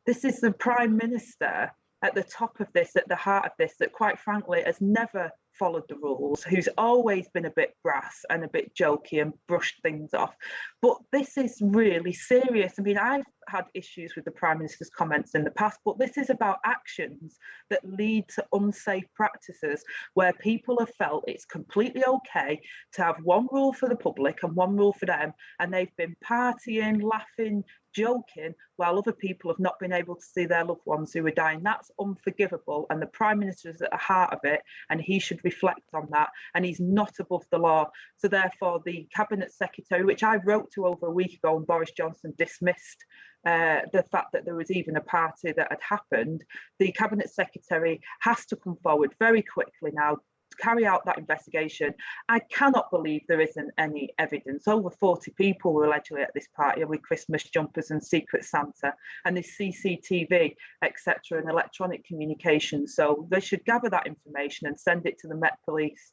this is the Prime Minister at the top of this, at the heart of this, that quite frankly has never followed the rules, who's always been a bit brass and a bit jokey and brushed things off. But this is really serious. I mean, I've had issues with the Prime Minister's comments in the past, but this is about actions that lead to unsafe practices where people have felt it's completely okay to have one rule for the public and one rule for them, and they've been partying, laughing, joking, while other people have not been able to see their loved ones who are dying. That's unforgivable, and the Prime Minister is at the heart of it, and he should reflect on that, and he's not above the law. So therefore, the Cabinet Secretary, which I wrote to over a week ago, and Boris Johnson dismissed the fact that there was even a party that had happened, the Cabinet Secretary has to come forward very quickly now, carry out that investigation. I cannot believe there isn't any evidence. Over 40 people were allegedly at this party with Christmas jumpers and Secret Santa, and there's CCTV, etc., and electronic communication. So they should gather that information and send it to the Met Police.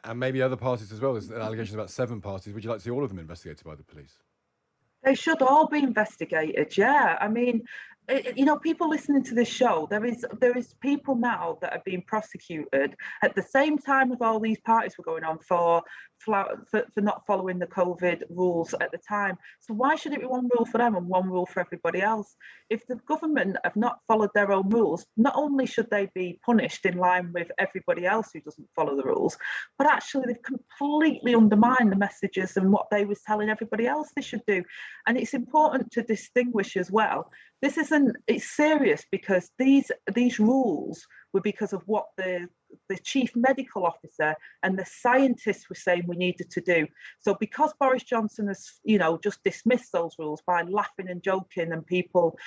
And maybe other parties as well. There's allegations about 7 parties. Would you like to see all of them investigated by the police? They should all be investigated. Yeah, I mean, people listening to this show, there is people now that are being prosecuted at the same time as all these parties were going on for not following the COVID rules at the time. So why should it be one rule for them and one rule for everybody else? If the government have not followed their own rules, not only should they be punished in line with everybody else who doesn't follow the rules, but actually they've completely undermined the messages and what they was telling everybody else they should do. And it's important to distinguish as well. It's serious because these rules were because of what the chief medical officer and the scientists were saying we needed to do. So because Boris Johnson has, just dismissed those rules by laughing and joking, and people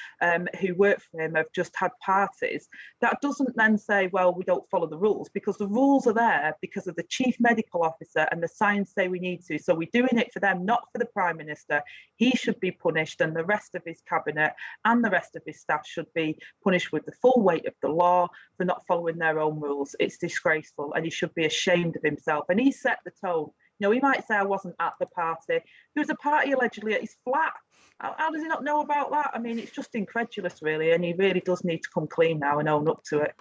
who work for him have just had parties, that doesn't then say, well, we don't follow the rules, because the rules are there because of the chief medical officer and the science say we need to. So we're doing it for them, not for the Prime Minister. He should be punished, and the rest of his cabinet and the rest of his staff should be punished with the full weight of the law for not following their own rules. It's disgraceful, and he should be ashamed of himself. And he set the tone. He might say, I wasn't at the party. There was a party allegedly at his flat. How does he not know about that? I mean, it's just incredulous, really, and he really does need to come clean now and own up to it.